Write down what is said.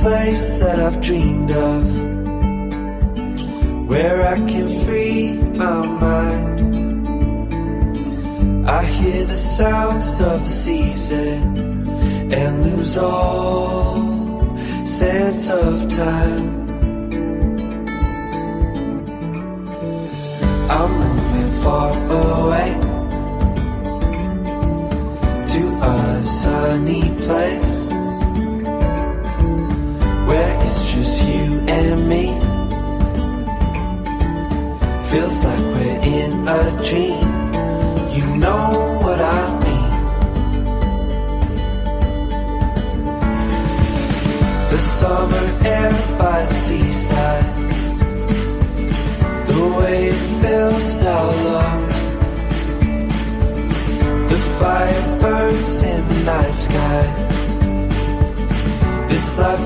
place that I've dreamed of, where I can free my mind. I hear the sounds of the season and lose all sense of time. I'm moving far away to a sunny place where it's just you and me. Feels like we're in a dream. You know what I mean. The summer air by the seaside, the way it fills our lungs, the fire burns in the night sky. This life